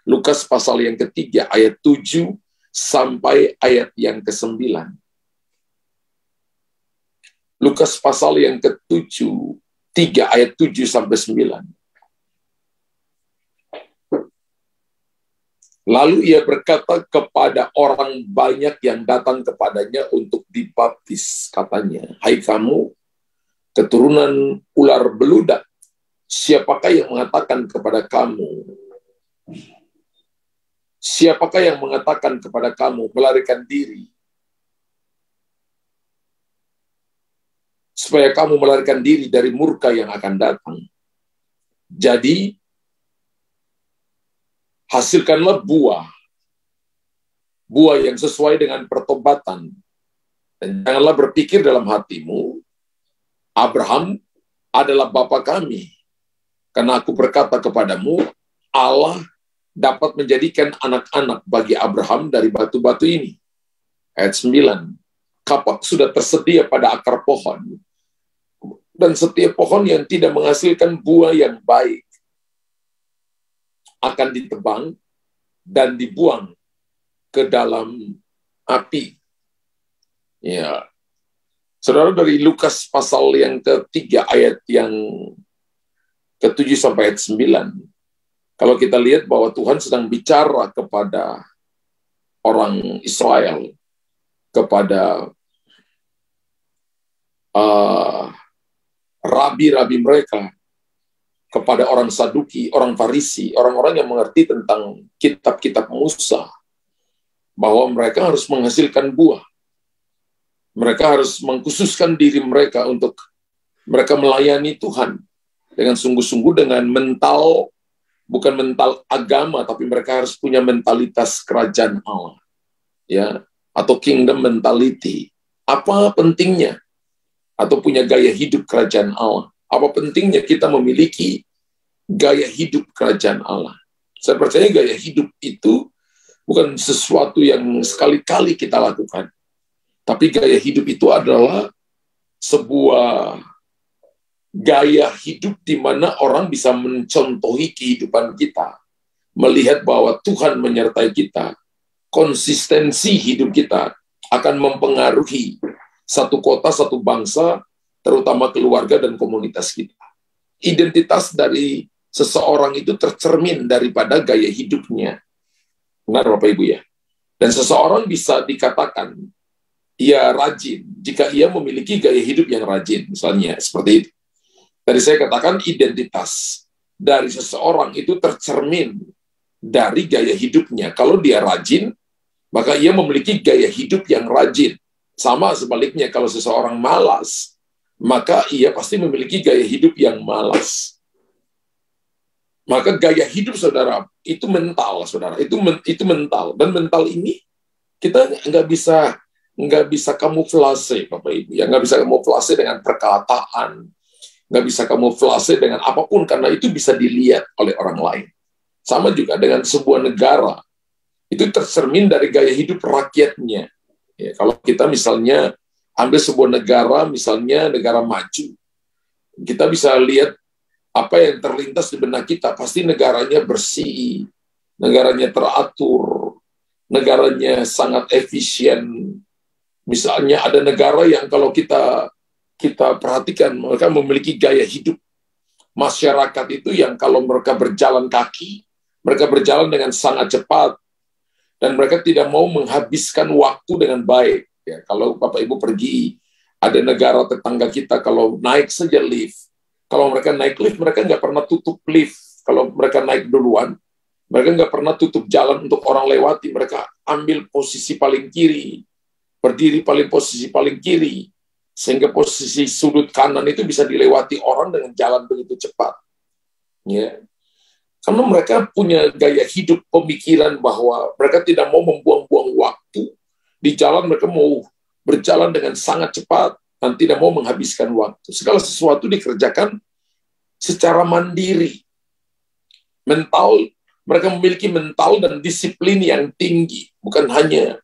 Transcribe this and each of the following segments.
Lukas pasal yang ketiga ayat 7 sampai ayat yang ke-9. Lukas pasal yang ke-7, 3 ayat 7 sampai 9. Lalu ia berkata kepada orang banyak yang datang kepadanya untuk dibaptis. Katanya, hai kamu, keturunan ular beludak, siapakah yang mengatakan kepada kamu? Siapakah yang mengatakan kepada kamu melarikan diri? Supaya kamu melarikan diri dari murka yang akan datang. Jadi, hasilkanlah buah yang sesuai dengan pertobatan. Dan janganlah berpikir dalam hatimu, Abraham adalah bapa kami. Karena aku berkata kepadamu, Allah dapat menjadikan anak-anak bagi Abraham dari batu-batu ini. Ayat 9. Kapak sudah tersedia pada akar pohon. Dan setiap pohon yang tidak menghasilkan buah yang baik akan ditebang dan dibuang ke dalam api. Ya, saudara, dari Lukas pasal yang ketiga ayat yang ke-7 sampai ayat 9, kalau kita lihat bahwa Tuhan sedang bicara kepada orang Israel, kepada rabi-rabi mereka, kepada orang Saduki, orang Farisi, orang-orang yang mengerti tentang kitab-kitab Musa, bahwa mereka harus menghasilkan buah. Mereka harus mengkhususkan diri mereka untuk mereka melayani Tuhan dengan sungguh-sungguh, dengan mental, bukan mental agama, tapi mereka harus punya mentalitas kerajaan Allah, ya, atau kingdom mentality. Apa pentingnya? Atau punya gaya hidup kerajaan Allah. Apa pentingnya kita memiliki gaya hidup kerajaan Allah? Saya percaya gaya hidup itu bukan sesuatu yang sekali-kali kita lakukan. Tapi gaya hidup itu adalah sebuah gaya hidup di mana orang bisa mencontohi kehidupan kita. Melihat bahwa Tuhan menyertai kita. Konsistensi hidup kita akan mempengaruhi satu kota, satu bangsa, terutama keluarga dan komunitas kita. Identitas dari seseorang itu tercermin daripada gaya hidupnya. Benar Bapak Ibu ya? Dan seseorang bisa dikatakan ia rajin jika ia memiliki gaya hidup yang rajin, misalnya seperti itu. Tadi saya katakan identitas dari seseorang itu tercermin dari gaya hidupnya. Kalau dia rajin, maka ia memiliki gaya hidup yang rajin. Sama sebaliknya, kalau seseorang malas, maka ia pasti memiliki gaya hidup yang malas. Maka gaya hidup saudara itu mental, saudara itu mental, dan mental ini kita nggak bisa kamuflase, Bapak Ibu, ya, nggak bisa kamuflase dengan perkataan, nggak bisa kamuflase dengan apapun, karena itu bisa dilihat oleh orang lain. Sama juga dengan sebuah negara, itu tercermin dari gaya hidup rakyatnya. Ya, kalau kita misalnya ambil sebuah negara, misalnya negara maju, kita bisa lihat apa yang terlintas di benak kita. Pasti negaranya bersih, negaranya teratur, negaranya sangat efisien. Misalnya ada negara yang kalau kita perhatikan, mereka memiliki gaya hidup masyarakat itu yang kalau mereka berjalan kaki, mereka berjalan dengan sangat cepat, dan mereka tidak mau menghabiskan waktu dengan baik. Ya, kalau Bapak Ibu pergi, ada negara tetangga kita, kalau naik saja lift, kalau mereka naik lift, mereka nggak pernah tutup lift. Kalau mereka naik duluan, mereka nggak pernah tutup jalan untuk orang lewati. Mereka ambil posisi paling kiri, berdiri posisi paling kiri, sehingga posisi sudut kanan itu bisa dilewati orang dengan jalan begitu cepat. Ya. Karena mereka punya gaya hidup pemikiran bahwa mereka tidak mau membuang-buang waktu di jalan, mereka mau berjalan dengan sangat cepat dan tidak mau menghabiskan waktu. Segala sesuatu dikerjakan secara mandiri. Mereka memiliki mental dan disiplin yang tinggi. Bukan hanya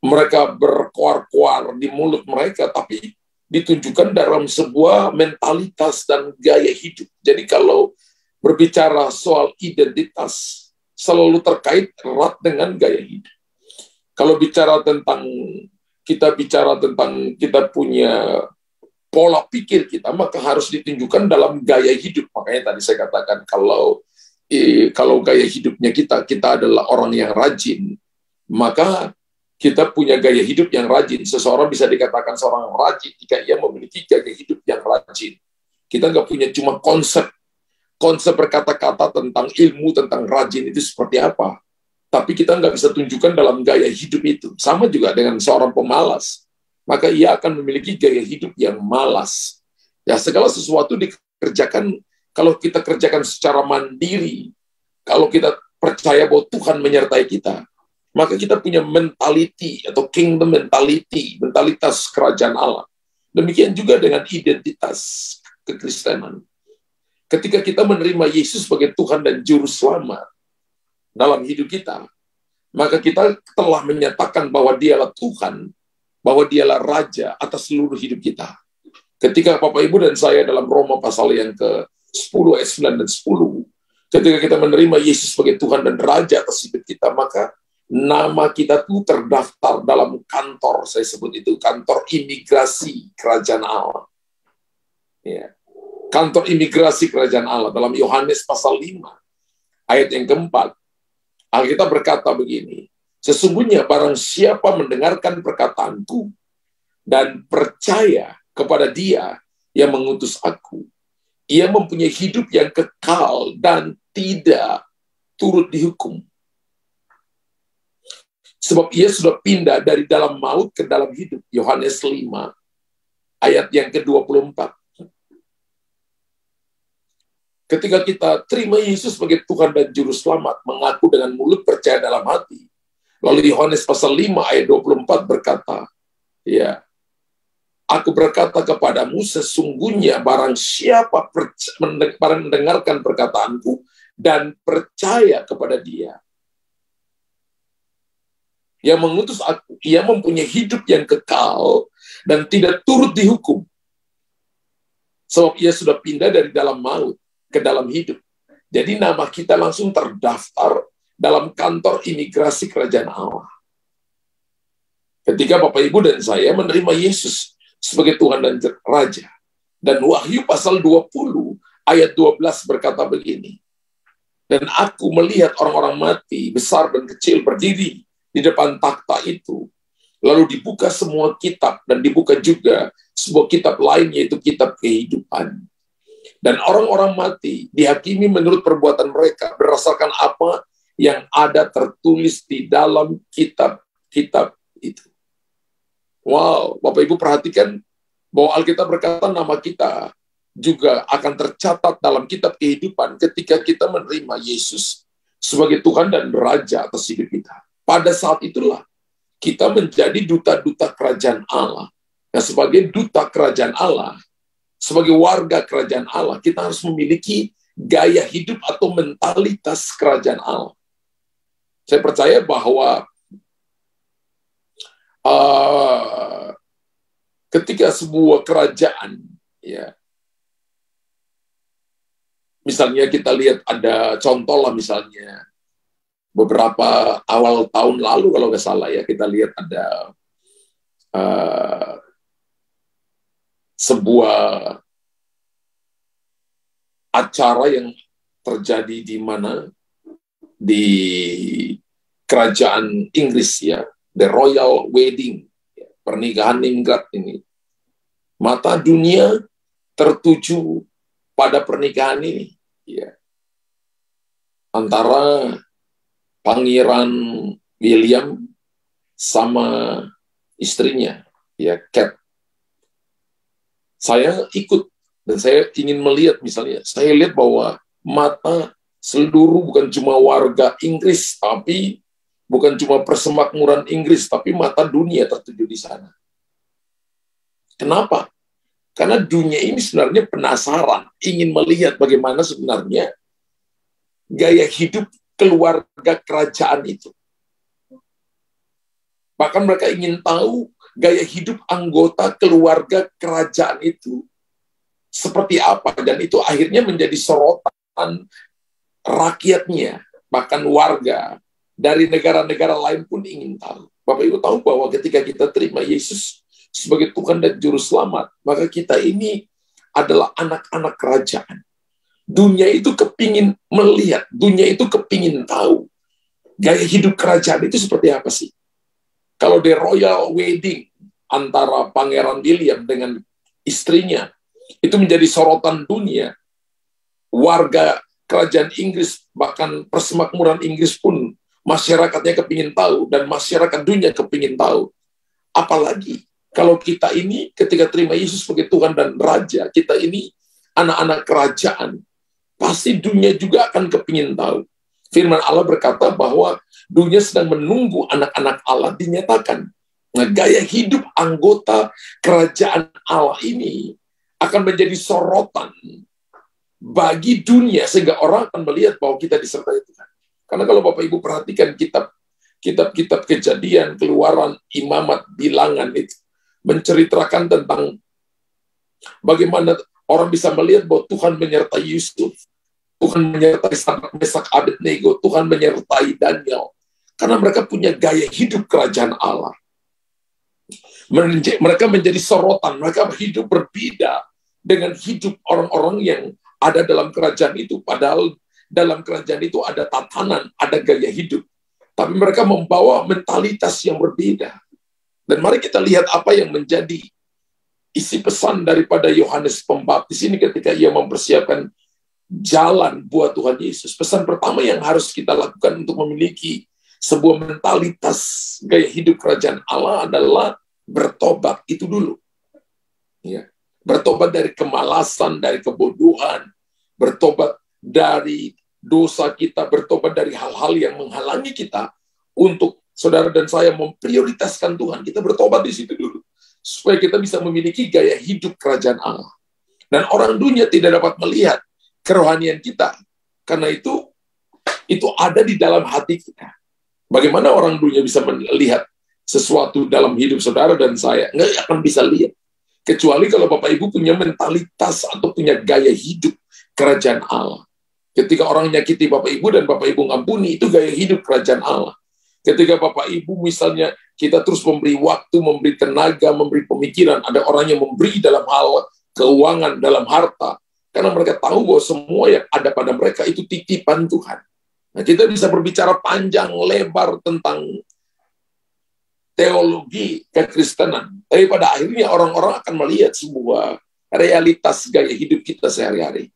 mereka berkoar-koar di mulut mereka, tapi ditunjukkan dalam sebuah mentalitas dan gaya hidup. Jadi kalau berbicara soal identitas, selalu terkait erat dengan gaya hidup. Kalau kita bicara tentang kita punya pola pikir kita, maka harus ditunjukkan dalam gaya hidup. Makanya tadi saya katakan kalau gaya hidupnya kita adalah orang yang rajin, maka kita punya gaya hidup yang rajin. Seseorang bisa dikatakan seorang yang rajin jika ia memiliki gaya hidup yang rajin. Kita nggak punya cuma konsep berkata-kata tentang ilmu, tentang rajin itu seperti apa. Tapi kita nggak bisa tunjukkan dalam gaya hidup itu. Sama juga dengan seorang pemalas. Maka ia akan memiliki gaya hidup yang malas. Ya, segala sesuatu dikerjakan, kalau kita kerjakan secara mandiri, kalau kita percaya bahwa Tuhan menyertai kita, maka kita punya mentality atau kingdom mentality, mentalitas kerajaan Allah. Demikian juga dengan identitas kekristenan. Ketika kita menerima Yesus sebagai Tuhan dan Juru Selamat dalam hidup kita, maka kita telah menyatakan bahwa Dialah Tuhan, bahwa Dialah Raja atas seluruh hidup kita. Ketika Bapak Ibu dan saya dalam Roma pasal yang ke-10 ayat 9 dan 10, ketika kita menerima Yesus sebagai Tuhan dan Raja atas hidup kita, maka nama kita tuh terdaftar dalam kantor, saya sebut itu kantor imigrasi kerajaan Allah. Ya. Kantor imigrasi kerajaan Allah dalam Yohanes pasal 5 ayat yang keempat, Alkitab berkata begini, sesungguhnya barang siapa mendengarkan perkataanku dan percaya kepada Dia yang mengutus aku, ia mempunyai hidup yang kekal dan tidak turut dihukum. Sebab ia sudah pindah dari dalam maut ke dalam hidup. Yohanes 5 ayat yang ke-24. Ketika kita terima Yesus sebagai Tuhan dan Juru Selamat, mengaku dengan mulut, percaya dalam hati. Lalu Yohanes pasal 5 ayat 24 berkata, ya, aku berkata kepadamu, sesungguhnya barang siapa mendengarkan perkataanku dan percaya kepada Dia yang mengutus aku, ia mempunyai hidup yang kekal dan tidak turut dihukum. Sebab ia sudah pindah dari dalam maut ke dalam hidup. Jadi nama kita langsung terdaftar dalam kantor imigrasi kerajaan Allah. Ketika Bapak Ibu dan saya menerima Yesus sebagai Tuhan dan Raja. Dan Wahyu pasal 20 ayat 12 berkata begini. Dan aku melihat orang-orang mati, besar dan kecil, berdiri di depan takhta itu. Lalu dibuka semua kitab dan dibuka juga sebuah kitab lain, yaitu kitab kehidupan. Dan orang-orang mati dihakimi menurut perbuatan mereka berdasarkan apa yang ada tertulis di dalam kitab-kitab itu. Wow, Bapak Ibu perhatikan bahwa Alkitab berkata nama kita juga akan tercatat dalam kitab kehidupan ketika kita menerima Yesus sebagai Tuhan dan Raja atas hidup kita. Pada saat itulah kita menjadi duta-duta kerajaan Allah. Nah, sebagai duta kerajaan Allah, sebagai warga kerajaan Allah, kita harus memiliki gaya hidup atau mentalitas kerajaan Allah. Saya percaya bahwa ketika sebuah kerajaan, ya, misalnya kita lihat ada contoh lah, misalnya beberapa awal tahun lalu kalau nggak salah ya, kita lihat ada sebuah acara yang terjadi di mana? Di kerajaan Inggris ya, the Royal Wedding, pernikahan ningrat ini. Mata dunia tertuju pada pernikahan ini, ya, antara Pangeran William sama istrinya, ya, Kate. Saya ikut dan saya ingin melihat, misalnya, saya lihat bahwa mata seluruh bukan cuma warga Inggris, tapi bukan cuma persemakmuran Inggris, tapi mata dunia tertuju di sana. Kenapa? Karena dunia ini sebenarnya penasaran, ingin melihat bagaimana sebenarnya gaya hidup keluarga kerajaan itu. Bahkan mereka ingin tahu gaya hidup anggota keluarga kerajaan itu seperti apa, dan itu akhirnya menjadi sorotan rakyatnya. bahkan warga dari negara-negara lain pun ingin tahu. Bapak Ibu tahu bahwa ketika kita terima Yesus sebagai Tuhan dan Juru Selamat, maka kita ini adalah anak-anak kerajaan. Dunia itu kepingin melihat, dunia itu kepingin tahu gaya hidup kerajaan itu seperti apa sih. Kalau di royal wedding antara Pangeran William dengan istrinya, itu menjadi sorotan dunia. Warga kerajaan Inggris, bahkan persemakmuran Inggris pun masyarakatnya kepingin tahu, dan masyarakat dunia kepingin tahu. Apalagi kalau kita ini ketika terima Yesus sebagai Tuhan dan Raja, kita ini anak-anak kerajaan, pasti dunia juga akan kepingin tahu. Firman Allah berkata bahwa dunia sedang menunggu anak-anak Allah dinyatakan. Nah, gaya hidup anggota kerajaan Allah ini akan menjadi sorotan bagi dunia, sehingga orang akan melihat bahwa kita disertai Tuhan. Karena kalau Bapak Ibu perhatikan kitab-kitab Kejadian, Keluaran, Imamat, Bilangan, itu menceritakan tentang bagaimana orang bisa melihat bahwa Tuhan menyertai Yusuf, Tuhan menyertai Sadrak, Mesak, Abednego, Tuhan menyertai Daniel. Karena mereka punya gaya hidup kerajaan Allah. Mereka menjadi sorotan, mereka hidup berbeda dengan hidup orang-orang yang ada dalam kerajaan itu. Padahal dalam kerajaan itu ada tatanan, ada gaya hidup. Tapi mereka membawa mentalitas yang berbeda. Dan mari kita lihat apa yang menjadi isi pesan daripada Yohanes Pembaptis ini ketika ia mempersiapkan jalan buat Tuhan Yesus. Pesan pertama yang harus kita lakukan untuk memiliki sebuah mentalitas gaya hidup kerajaan Allah adalah bertobat itu dulu. Ya. Bertobat dari kemalasan, dari kebodohan, bertobat dari dosa kita, bertobat dari hal-hal yang menghalangi kita untuk saudara dan saya memprioritaskan Tuhan. Kita bertobat di situ dulu, supaya kita bisa memiliki gaya hidup kerajaan Allah. Dan orang dunia tidak dapat melihat kerohanian kita, karena itu ada di dalam hati kita. Bagaimana orang dunia bisa melihat sesuatu dalam hidup saudara dan saya? Nggak akan bisa lihat. Kecuali kalau Bapak Ibu punya mentalitas atau punya gaya hidup kerajaan Allah. Ketika orang nyakiti Bapak Ibu dan Bapak Ibu ngampuni, itu gaya hidup kerajaan Allah. Ketika Bapak Ibu misalnya kita terus memberi waktu, memberi tenaga, memberi pemikiran, ada orang yang memberi dalam hal keuangan, dalam harta, karena mereka tahu bahwa semua yang ada pada mereka itu titipan Tuhan. Nah, kita bisa berbicara panjang lebar tentang teologi kekristenan, tapi pada akhirnya orang-orang akan melihat sebuah realitas gaya hidup kita sehari-hari.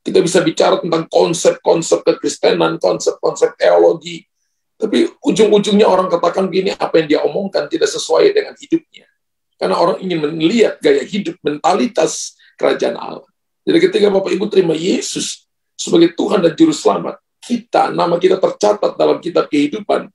Kita bisa bicara tentang konsep-konsep kekristenan, konsep-konsep teologi, tapi ujung-ujungnya orang katakan gini, apa yang dia omongkan tidak sesuai dengan hidupnya. Karena orang ingin melihat gaya hidup, mentalitas kerajaan Allah. Jadi ketika Bapak Ibu terima Yesus sebagai Tuhan dan Juru Selamat, nama kita tercatat dalam kitab kehidupan.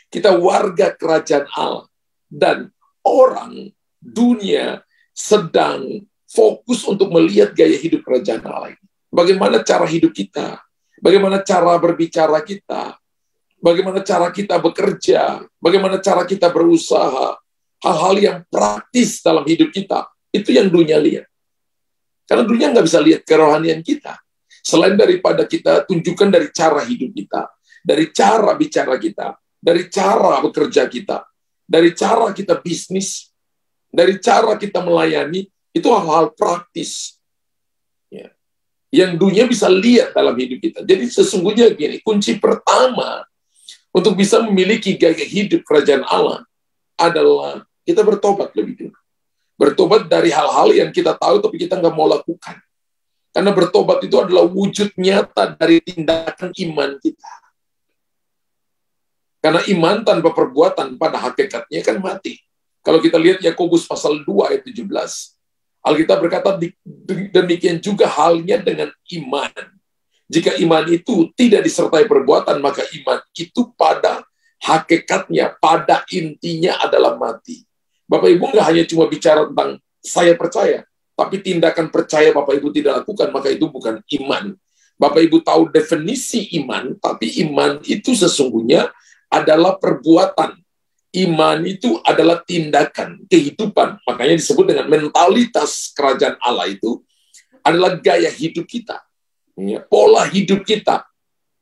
Kita warga kerajaan Allah. Dan orang dunia sedang fokus untuk melihat gaya hidup kerajaan Allah ini. Bagaimana cara hidup kita, bagaimana cara berbicara kita, bagaimana cara kita bekerja, bagaimana cara kita berusaha, hal-hal yang praktis dalam hidup kita, itu yang dunia lihat. Karena dunia nggak bisa lihat kerohanian kita. Selain daripada kita tunjukkan dari cara hidup kita, dari cara bicara kita, dari cara bekerja kita, dari cara kita bisnis, dari cara kita melayani, itu hal-hal praktis. Ya. Yang dunia bisa lihat dalam hidup kita. Jadi sesungguhnya gini, kunci pertama untuk bisa memiliki gaya hidup kerajaan Allah adalah kita bertobat lebih dulu. Bertobat dari hal-hal yang kita tahu tapi kita nggak mau lakukan. Karena bertobat itu adalah wujud nyata dari tindakan iman kita. Karena iman tanpa perbuatan pada hakikatnya kan mati. Kalau kita lihat Yakobus pasal 2 ayat 17, Alkitab berkata demikian juga halnya dengan iman. Jika iman itu tidak disertai perbuatan, maka iman itu pada hakikatnya, pada intinya adalah mati. Bapak Ibu nggak hanya cuma bicara tentang saya percaya, tapi tindakan percaya Bapak Ibu tidak lakukan, maka itu bukan iman. Bapak Ibu tahu definisi iman, tapi iman itu sesungguhnya adalah perbuatan. Iman itu adalah tindakan, kehidupan. Makanya disebut dengan mentalitas kerajaan Allah itu adalah gaya hidup kita. Ya, pola hidup kita.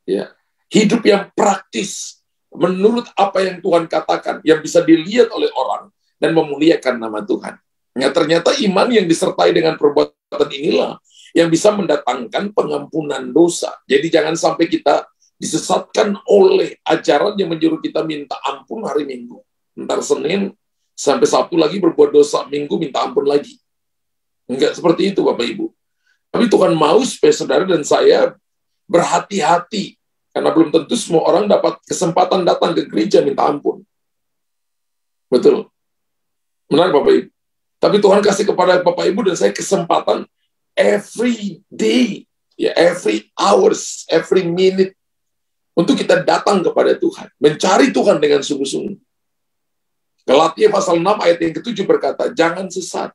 Ya. Hidup yang praktis, menurut apa yang Tuhan katakan, yang bisa dilihat oleh orang, dan memuliakan nama Tuhan. Ya, ternyata iman yang disertai dengan perbuatan inilah yang bisa mendatangkan pengampunan dosa. Jadi jangan sampai kita disesatkan oleh ajaran yang menyuruh kita minta ampun hari Minggu. Ntar Senin sampai Sabtu lagi berbuat dosa, Minggu minta ampun lagi. Enggak seperti itu Bapak Ibu. Tapi Tuhan mau supaya saudara dan saya berhati-hati. Karena belum tentu semua orang dapat kesempatan datang ke gereja minta ampun. Betul. Benar Bapak Ibu. Tapi Tuhan kasih kepada Bapak Ibu dan saya kesempatan every day, ya, every hours, every minute, untuk kita datang kepada Tuhan. Mencari Tuhan dengan sungguh-sungguh. Galatia pasal 6 ayat yang ke-7 berkata, jangan sesat.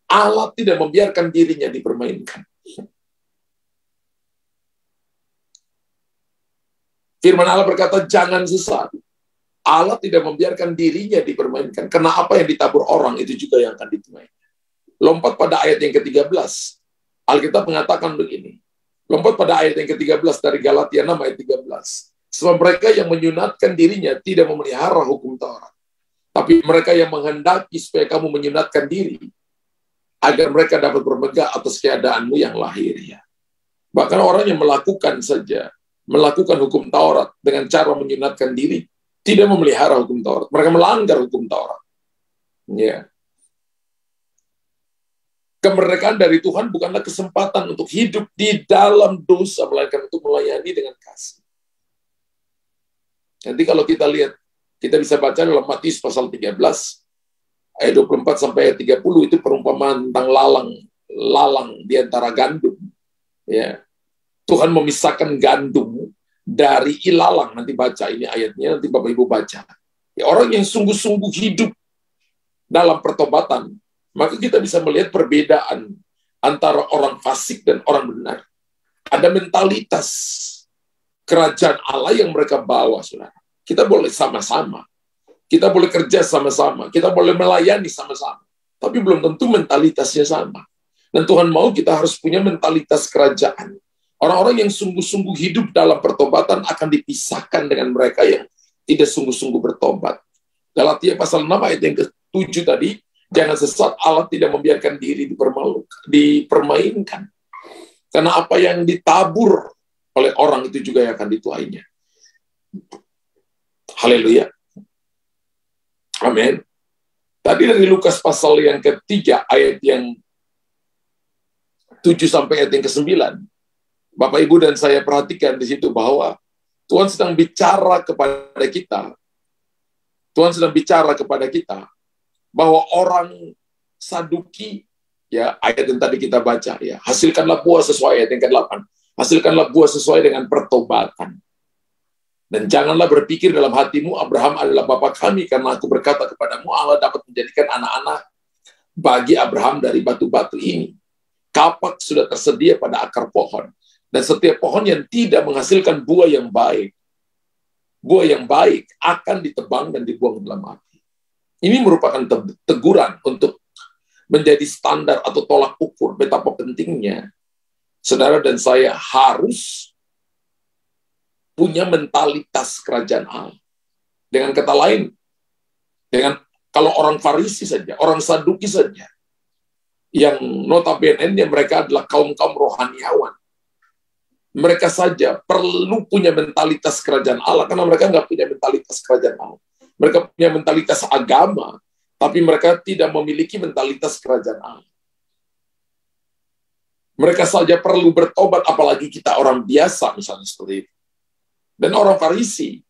Allah tidak membiarkan dirinya dipermainkan. Firman Allah berkata, jangan sesat. Allah tidak membiarkan dirinya dipermainkan. Karena apa yang ditabur orang, itu juga yang akan dituai. Lompat pada ayat yang ke-13. Alkitab mengatakan begini. Lompat pada ayat yang ke-13 dari Galatia 6 ayat 13. Sebab mereka yang menyunatkan dirinya tidak memelihara hukum Taurat. Tapi mereka yang menghendaki supaya kamu menyunatkan diri, agar mereka dapat bermegah atas keadaanmu yang lahiriah. Bahkan orang yang melakukan hukum Taurat dengan cara menyunatkan diri, tidak memelihara hukum Taurat. Mereka melanggar hukum Taurat. Ya. Kemerdekaan dari Tuhan bukanlah kesempatan untuk hidup di dalam dosa, melainkan untuk melayani dengan kasih. Nanti kalau kita lihat, kita bisa baca dalam Matius pasal 13, ayat 24 sampai ayat 30, itu perumpamaan tentang lalang di antara gandum. Ya. Tuhan memisahkan gandum dari ilalang. Nanti baca ini ayatnya, nanti Bapak Ibu baca. Ya, orang yang sungguh-sungguh hidup dalam pertobatan, maka kita bisa melihat perbedaan antara orang fasik dan orang benar. Ada mentalitas kerajaan Allah yang mereka bawa, saudara. Kita boleh sama-sama. Kita boleh kerja sama-sama. Kita boleh melayani sama-sama. Tapi belum tentu mentalitasnya sama. Dan Tuhan mau kita harus punya mentalitas kerajaan. Orang-orang yang sungguh-sungguh hidup dalam pertobatan akan dipisahkan dengan mereka yang tidak sungguh-sungguh bertobat. Galatia pasal 6 ayat yang ke-7 tadi, jangan sesat, Allah tidak membiarkan diri dipermainkan. Karena apa yang ditabur oleh orang itu juga yang akan dituainya. Haleluya. Amin. Tadi dari Lukas pasal yang ke-3, ayat yang 7 sampai ayat yang ke-9, Bapak Ibu dan saya perhatikan di situ bahwa Tuhan sedang bicara kepada kita. Tuhan sedang bicara kepada kita bahwa orang Saduki, ya, ayat yang tadi kita baca, ya, hasilkanlah buah sesuai, ayat yang ke-8. Hasilkanlah buah sesuai dengan pertobatan. Dan janganlah berpikir dalam hatimu, Abraham adalah bapa kami, karena aku berkata kepadamu, Allah dapat menjadikan anak-anak bagi Abraham dari batu-batu ini. Kapak sudah tersedia pada akar pohon. Dan setiap pohon yang tidak menghasilkan buah yang baik akan ditebang dan dibuang dalam api. Ini merupakan teguran untuk menjadi standar atau tolak ukur betapa pentingnya saudara dan saya harus punya mentalitas kerajaan Allah. Dengan kata lain, kalau orang Farisi saja, orang Saduki saja, yang notabene mereka adalah kaum-kaum rohaniawan, mereka saja perlu punya mentalitas kerajaan Allah, karena mereka nggak punya mentalitas kerajaan Allah. Mereka punya mentalitas agama, tapi mereka tidak memiliki mentalitas kerajaan Allah. Mereka saja perlu bertobat, apalagi kita orang biasa, misalnya seperti itu. Dan orang Farisi,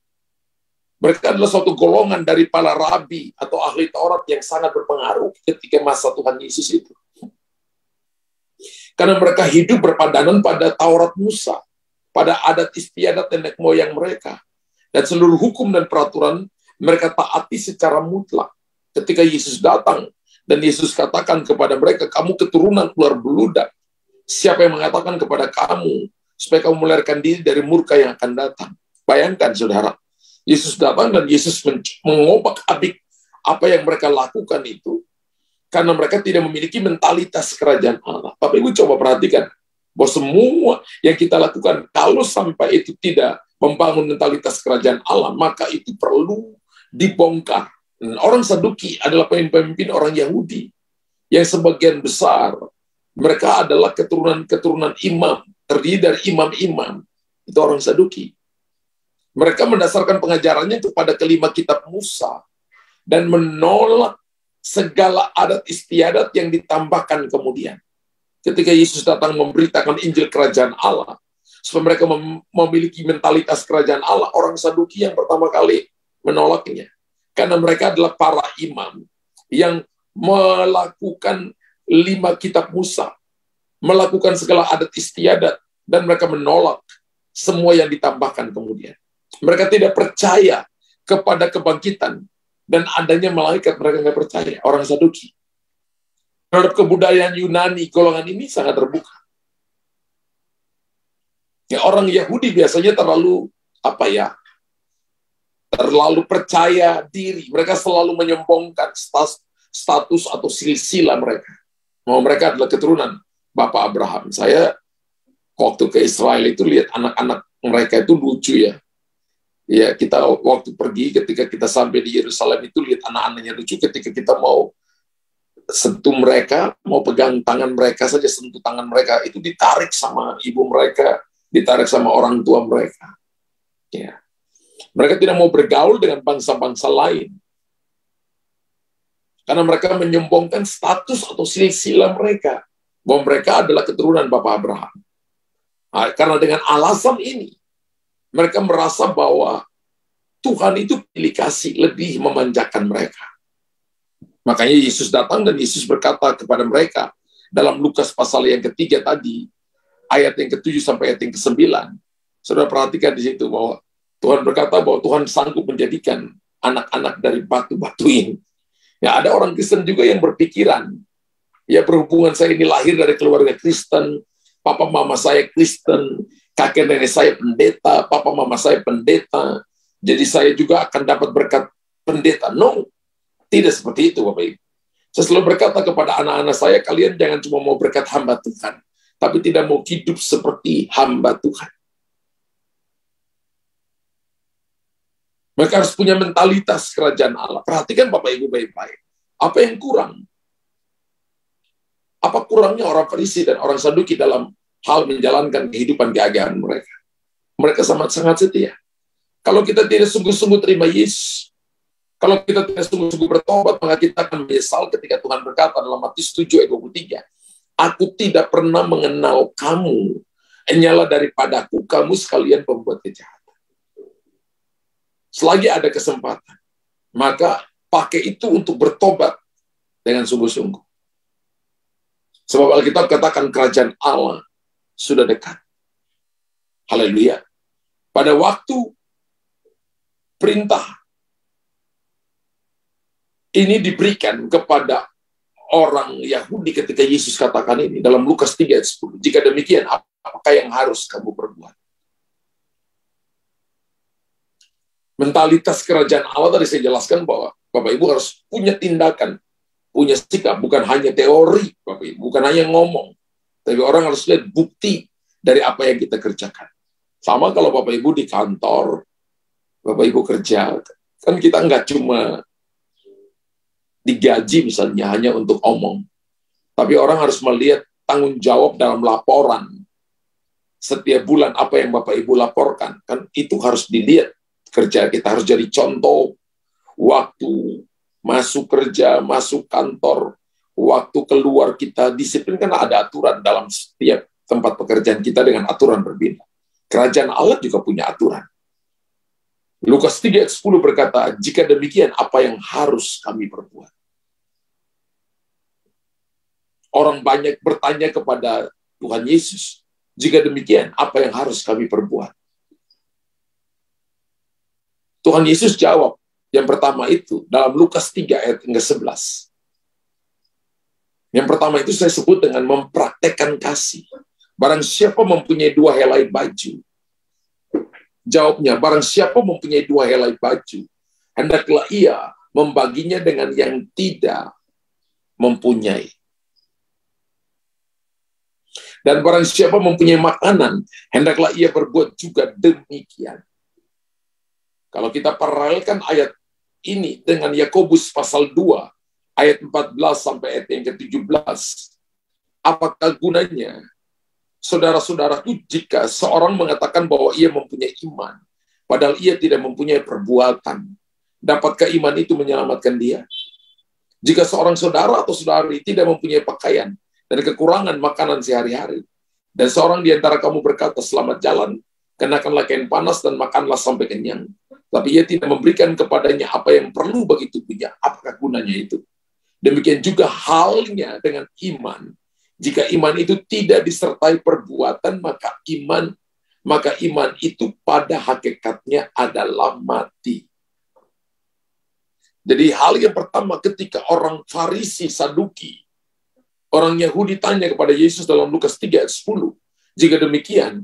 mereka adalah suatu golongan dari para rabi atau ahli Taurat yang sangat berpengaruh ketika masa Tuhan Yesus itu. Karena mereka hidup berpadanan pada Taurat Musa, pada adat istiadat nenek moyang mereka. Dan seluruh hukum dan peraturan mereka taati secara mutlak. Ketika Yesus datang, dan Yesus katakan kepada mereka, kamu keturunan ular beludak. Siapa yang mengatakan kepada kamu, supaya kamu melarikan diri dari murka yang akan datang. Bayangkan, saudara. Yesus datang dan Yesus mengobak-abik apa yang mereka lakukan itu, karena mereka tidak memiliki mentalitas kerajaan Allah. Bapak Ibu coba perhatikan, Bahwa semua yang kita lakukan, kalau sampai itu tidak membangun mentalitas kerajaan Allah, maka itu perlu dibongkar. Dan orang Saduki adalah pemimpin orang Yahudi, yang sebagian besar mereka adalah keturunan-keturunan imam, terdiri dari imam-imam. Itu orang Saduki. Mereka mendasarkan pengajarannya kepada kelima kitab Musa dan menolak segala adat istiadat yang ditambahkan kemudian. Ketika Yesus datang memberitakan Injil Kerajaan Allah, supaya mereka memiliki mentalitas Kerajaan Allah, orang Saduki yang pertama kali menolaknya. Karena mereka adalah para imam yang melakukan 5 kitab Musa, melakukan segala adat istiadat, dan mereka menolak semua yang ditambahkan kemudian. Mereka tidak percaya kepada kebangkitan dan adanya malaikat, mereka nggak percaya. Orang Saduki terhadap kebudayaan Yunani, golongan ini sangat terbuka. Ya, orang Yahudi biasanya terlalu terlalu percaya diri. Mereka selalu menyombongkan status atau silsilah mereka. Mereka adalah keturunan Bapak Abraham. Saya waktu ke Israel itu lihat anak-anak mereka itu lucu ya. Ya, kita waktu pergi, ketika kita sampai di Yerusalem itu lihat anak-anaknya lucu. Ketika kita mau sentuh mereka, mau pegang tangan mereka saja, sentuh tangan mereka, itu ditarik sama ibu mereka, ditarik sama orang tua mereka. Ya. Mereka tidak mau bergaul dengan bangsa-bangsa lain. Karena mereka menyombongkan status atau silsilah mereka, bahwa mereka adalah keturunan Bapak Abraham. Nah, karena dengan alasan ini, mereka merasa bahwa Tuhan itu pilih kasih, lebih memanjakan mereka. Makanya Yesus datang dan Yesus berkata kepada mereka, dalam Lukas pasal yang ketiga tadi, ayat yang ke-7 sampai ayat yang ke-9, saudara perhatikan di situ bahwa Tuhan berkata bahwa Tuhan sanggup menjadikan anak-anak dari batu-batu ini. Ya, ada orang Kristen juga yang berpikiran, ya berhubungan saya ini lahir dari keluarga Kristen, papa mama saya Kristen, kakek nenek saya pendeta, papa mama saya pendeta, jadi saya juga akan dapat berkat pendeta. No, tidak seperti itu Bapak Ibu. Saya selalu berkata kepada anak-anak saya, kalian jangan cuma mau berkat hamba Tuhan, tapi tidak mau hidup seperti hamba Tuhan. Mereka harus punya mentalitas kerajaan Allah. Perhatikan Bapak Ibu baik-baik. Apa yang kurang? Apa kurangnya orang Farisi dan orang Saduki dalam hal menjalankan kehidupan keagamaan mereka? Mereka sangat setia. Kalau kita tidak sungguh-sungguh terima Yesus, kalau kita tidak sungguh-sungguh bertobat, maka kita akan menyesal ketika Tuhan berkata dalam Matius 7 ayat 23, Aku tidak pernah mengenal kamu, hanyalah daripadaku kamu sekalian pembuat kejahatan. Selagi ada kesempatan, maka pakai itu untuk bertobat dengan sungguh-sungguh. Sebab Alkitab katakan kerajaan Allah sudah dekat. Haleluya. Pada waktu perintah ini diberikan kepada orang Yahudi ketika Yesus katakan ini dalam Lukas 3 ayat 10. Jika demikian, apakah yang harus kamu perbuat? Mentalitas kerajaan Allah tadi saya jelaskan bahwa Bapak Ibu harus punya tindakan, punya sikap, bukan hanya teori, Bapak Ibu, bukan hanya ngomong, tapi orang harus lihat bukti dari apa yang kita kerjakan. Sama kalau Bapak Ibu di kantor, Bapak Ibu kerja, kan kita nggak cuma digaji misalnya hanya untuk omong, tapi orang harus melihat tanggung jawab dalam laporan setiap bulan apa yang Bapak Ibu laporkan, kan itu harus dilihat. Kerja kita harus jadi contoh, waktu masuk kerja, masuk kantor, waktu keluar kita disiplin, karena ada aturan dalam setiap tempat pekerjaan kita dengan aturan berbeda. Kerajaan Allah juga punya aturan. Lukas 3 ayat 10 berkata, jika demikian apa yang harus kami perbuat? Orang banyak bertanya kepada Tuhan Yesus, jika demikian apa yang harus kami perbuat? Tuhan Yesus jawab, yang pertama itu, dalam Lukas 3 ayat ke-11. Yang pertama itu saya sebut dengan mempraktekkan kasih. Barang siapa mempunyai 2 helai baju. Jawabnya, barang siapa mempunyai 2 helai baju, hendaklah ia membaginya dengan yang tidak mempunyai. Dan barang siapa mempunyai makanan, hendaklah ia berbuat juga demikian. Kalau kita paralelkan ayat ini dengan Yakobus pasal 2, ayat 14 sampai ayat yang ke-17, apakah gunanya, saudara-saudaraku, jika seorang mengatakan bahwa ia mempunyai iman, padahal ia tidak mempunyai perbuatan, dapatkah iman itu menyelamatkan dia? Jika seorang saudara atau saudari tidak mempunyai pakaian dan kekurangan makanan sehari-hari, dan seorang di antara kamu berkata, selamat jalan, kenakanlah kain panas dan makanlah sampai kenyang, tapi ia tidak memberikan kepadanya apa yang perlu bagi tubuhnya, apakah gunanya itu? Demikian juga halnya dengan iman. Jika iman itu tidak disertai perbuatan, maka iman itu pada hakikatnya adalah mati. Jadi hal yang pertama ketika orang Farisi, Saduki, orang Yahudi tanya kepada Yesus dalam Lukas 3 ayat 10, jika demikian,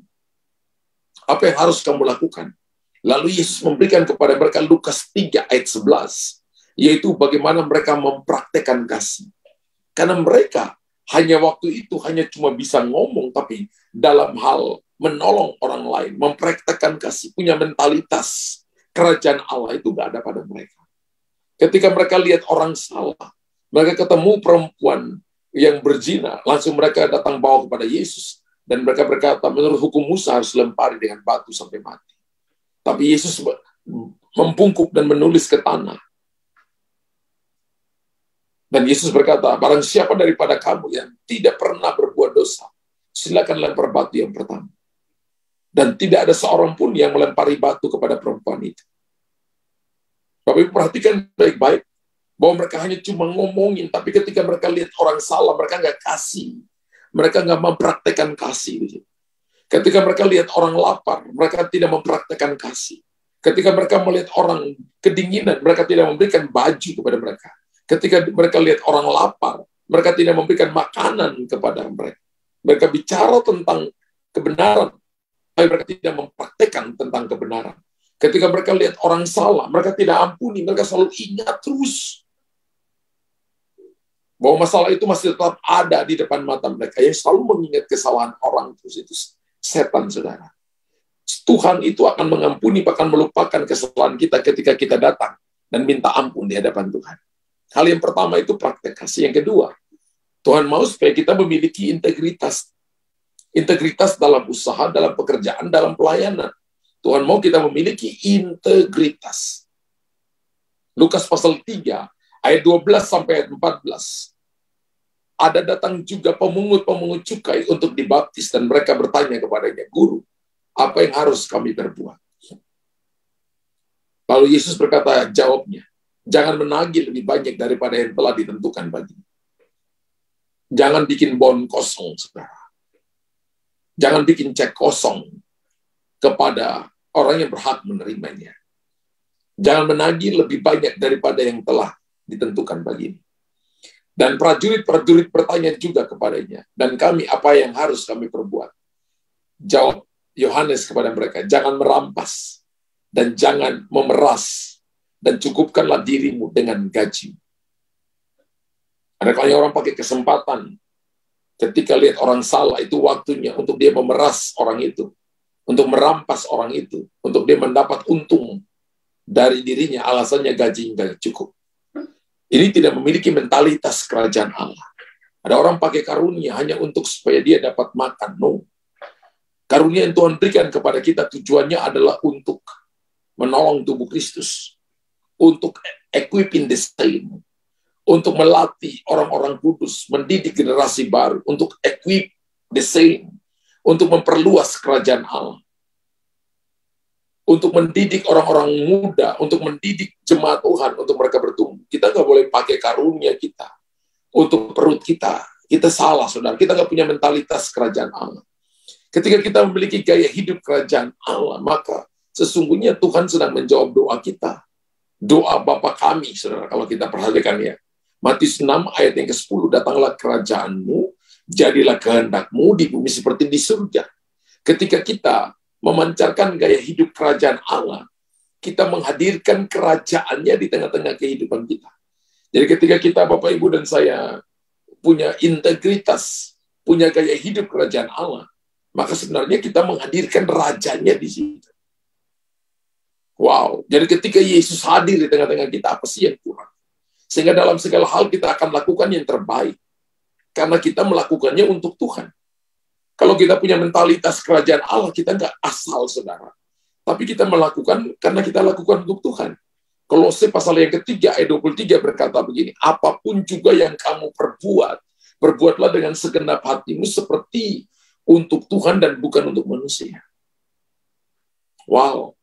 apa yang harus kamu lakukan? Lalu Yesus memberikan kepada mereka Lukas 3 ayat 11, yaitu bagaimana mereka mempraktekkan kasih. Karena mereka hanya waktu itu hanya cuma bisa ngomong, tapi dalam hal menolong orang lain, mempraktekkan kasih, punya mentalitas kerajaan Allah itu nggak ada pada mereka. Ketika mereka lihat orang salah, mereka ketemu perempuan yang berzina, langsung mereka datang bawa kepada Yesus, dan mereka berkata, menurut hukum Musa harus lempari dengan batu sampai mati. Tapi Yesus membungkuk dan menulis ke tanah. Dan Yesus berkata, barang siapa daripada kamu yang tidak pernah berbuat dosa, silakan lempar batu yang pertama. Dan tidak ada seorang pun yang melempari batu kepada perempuan itu. Bapak Ibu perhatikan baik-baik, bahwa mereka hanya cuma ngomongin, tapi ketika mereka lihat orang salah, mereka nggak kasih. Mereka nggak mempraktekkan kasih. Ketika mereka lihat orang lapar, mereka tidak mempraktekkan kasih. Ketika mereka melihat orang kedinginan, mereka tidak memberikan baju kepada mereka. Ketika mereka lihat orang lapar, mereka tidak memberikan makanan kepada mereka. Mereka bicara tentang kebenaran, tapi mereka tidak mempraktekkan tentang kebenaran. Ketika mereka lihat orang salah, mereka tidak ampuni, mereka selalu ingat terus bahwa masalah itu masih tetap ada di depan mata mereka. Yang selalu mengingat kesalahan orang terus itu setan, saudara. Tuhan itu akan mengampuni, bahkan melupakan kesalahan kita ketika kita datang dan minta ampun di hadapan Tuhan. Hal yang pertama itu praktek kasih. Yang kedua, Tuhan mau supaya kita memiliki integritas. Integritas dalam usaha, dalam pekerjaan, dalam pelayanan. Tuhan mau kita memiliki integritas. Lukas pasal 3, ayat 12 sampai ayat 14. Ada datang juga pemungut-pemungut cukai untuk dibaptis, dan mereka bertanya kepadanya, Guru, apa yang harus kami perbuat? Lalu Yesus berkata, jawabnya, jangan menagih lebih banyak daripada yang telah ditentukan bagimu. Jangan bikin bon kosong, saudara. Jangan bikin cek kosong kepada orang yang berhak menerimanya. Jangan menagih lebih banyak daripada yang telah ditentukan bagimu. Dan prajurit-prajurit bertanya juga kepadanya, dan kami apa yang harus kami perbuat? Jawab Yohanes kepada mereka, jangan merampas, dan jangan memeras, dan cukupkanlah dirimu dengan gaji. Ada kalanya orang pakai kesempatan, ketika lihat orang salah, itu waktunya untuk dia memeras orang itu, untuk merampas orang itu, untuk dia mendapat untung dari dirinya, alasannya gaji nggak cukup. Ini tidak memiliki mentalitas kerajaan Allah. Ada orang pakai karunia hanya untuk supaya dia dapat makan. No. Karunia yang Tuhan berikan kepada kita tujuannya adalah untuk menolong tubuh Kristus, untuk equipping the saint, untuk melatih orang-orang kudus, mendidik generasi baru, untuk equip the saint, untuk memperluas kerajaan Allah, untuk mendidik orang-orang muda, untuk mendidik jemaat Tuhan, untuk mereka bertumbuh. Kita nggak boleh pakai karunia kita untuk perut kita. Kita salah, saudara. Kita nggak punya mentalitas kerajaan Allah. Ketika kita memiliki gaya hidup kerajaan Allah, maka sesungguhnya Tuhan sedang menjawab doa kita. Doa Bapa kami, saudara, kalau kita perhatikan ya. Matius 6 ayat yang ke-10, datanglah kerajaanmu, jadilah kehendakmu di bumi seperti di surga. Ketika kita memancarkan gaya hidup kerajaan Allah, kita menghadirkan kerajaannya di tengah-tengah kehidupan kita. Jadi ketika kita, Bapak, Ibu, dan saya punya integritas punya gaya hidup kerajaan Allah, maka sebenarnya kita menghadirkan rajanya di situ. Wow, jadi ketika Yesus hadir di tengah-tengah kita, apa sih yang kurang? Sehingga dalam segala hal kita akan lakukan yang terbaik. Karena kita melakukannya untuk Tuhan. Kalau kita punya mentalitas kerajaan Allah, kita nggak asal, saudara. Tapi kita melakukan karena kita lakukan untuk Tuhan. Kolose pasal yang ketiga, ayat 23 berkata begini, apapun juga yang kamu perbuat, perbuatlah dengan segenap hatimu seperti untuk Tuhan dan bukan untuk manusia. Wow.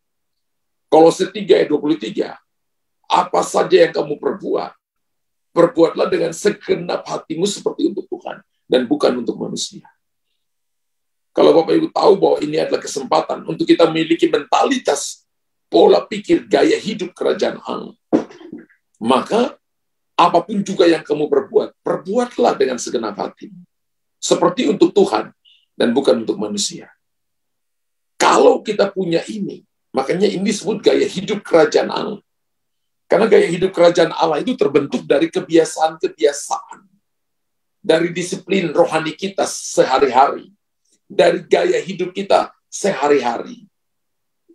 Kolose 3 ayat 23, apa saja yang kamu perbuat, perbuatlah dengan segenap hatimu seperti untuk Tuhan dan bukan untuk manusia. Kalau Bapak Ibu tahu bahwa ini adalah kesempatan untuk kita memiliki mentalitas, pola pikir, gaya hidup kerajaan Allah, maka apapun juga yang kamu perbuat, perbuatlah dengan segenap hatimu. Seperti untuk Tuhan dan bukan untuk manusia. Kalau kita punya ini, makanya ini disebut gaya hidup kerajaan Allah. Karena gaya hidup kerajaan Allah itu terbentuk dari kebiasaan-kebiasaan. Dari disiplin rohani kita sehari-hari. Dari gaya hidup kita sehari-hari.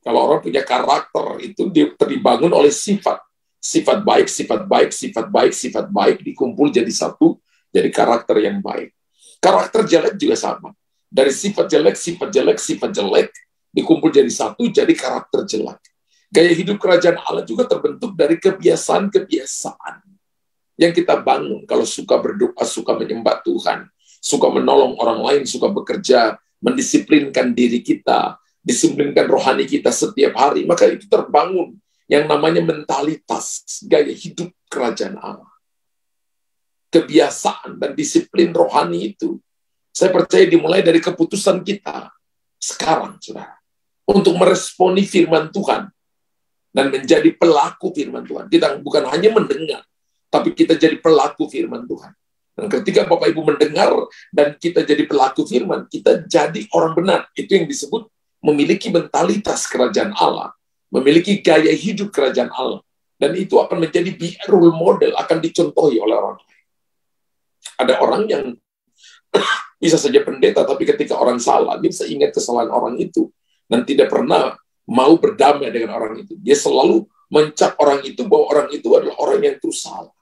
Kalau orang punya karakter, itu dibangun oleh sifat. Sifat baik, sifat baik, sifat baik, sifat baik, dikumpul jadi satu, jadi karakter yang baik. Karakter jelek juga sama. Dari sifat jelek, sifat jelek, sifat jelek, dikumpul jadi satu, jadi karakter jelek. Gaya hidup kerajaan Allah juga terbentuk dari kebiasaan-kebiasaan yang kita bangun. Kalau suka berdoa, suka menyembah Tuhan, suka menolong orang lain, suka bekerja, mendisiplinkan diri kita, disiplinkan rohani kita setiap hari, maka itu terbangun yang namanya mentalitas gaya hidup kerajaan Allah. Kebiasaan dan disiplin rohani itu, saya percaya dimulai dari keputusan kita sekarang, saudara, untuk meresponi firman Tuhan dan menjadi pelaku firman Tuhan. Kita bukan hanya mendengar, tapi kita jadi pelaku firman Tuhan. Dan ketika Bapak Ibu mendengar dan kita jadi pelaku firman, kita jadi orang benar. Itu yang disebut memiliki mentalitas kerajaan Allah, memiliki gaya hidup kerajaan Allah. Dan itu akan menjadi role model, akan dicontohi oleh orang lain. Ada orang yang bisa saja pendeta, tapi ketika orang salah, dia bisa ingat kesalahan orang itu dan tidak pernah mau berdamai dengan orang itu. Dia selalu mencap orang itu bahwa orang itu adalah orang yang terus salah.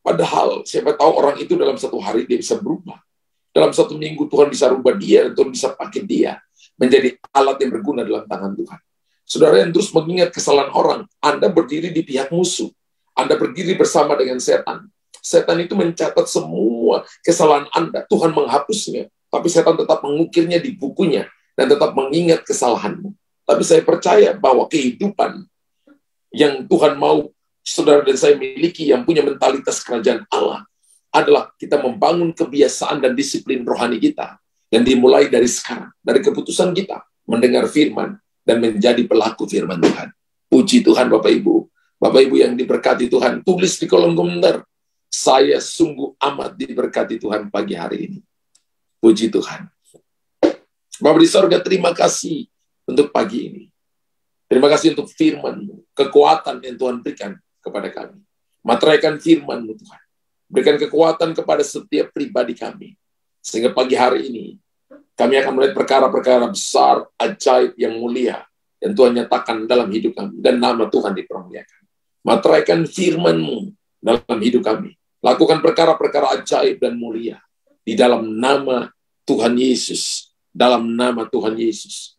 Padahal siapa tahu orang itu dalam satu hari dia bisa berubah. Dalam satu minggu Tuhan bisa rubah dia, dan Tuhan bisa pakai dia menjadi alat yang berguna dalam tangan Tuhan. Saudara yang terus mengingat kesalahan orang, Anda berdiri di pihak musuh. Anda berdiri bersama dengan setan. Setan itu mencatat semua kesalahan Anda. Tuhan menghapusnya. Tapi setan tetap mengukirnya di bukunya dan tetap mengingat kesalahanmu. Tapi saya percaya bahwa kehidupan yang Tuhan mau saudara dan saya miliki, yang punya mentalitas kerajaan Allah, adalah kita membangun kebiasaan dan disiplin rohani kita. Yang dimulai dari sekarang, dari keputusan kita, mendengar firman, dan menjadi pelaku firman Tuhan. Puji Tuhan Bapak Ibu. Bapak Ibu yang diberkati Tuhan, tulis di kolom komentar, saya sungguh amat diberkati Tuhan pagi hari ini. Puji Tuhan. Bapa di sorga, terima kasih untuk pagi ini. Terima kasih untuk firman-Mu, kekuatan yang Tuhan berikan kepada kami. Materaikan firman-Mu Tuhan. Berikan kekuatan kepada setiap pribadi kami. Sehingga pagi hari ini, kami akan melihat perkara-perkara besar, ajaib yang mulia, yang Tuhan nyatakan dalam hidup kami. Dan nama Tuhan dipermuliakan. Materaikan firman-Mu dalam hidup kami. Lakukan perkara-perkara ajaib dan mulia. Di dalam nama Tuhan Yesus. Dalam nama Tuhan Yesus.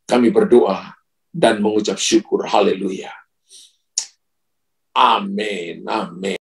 Kami berdoa dan mengucap syukur. Haleluya. Amin. Amin.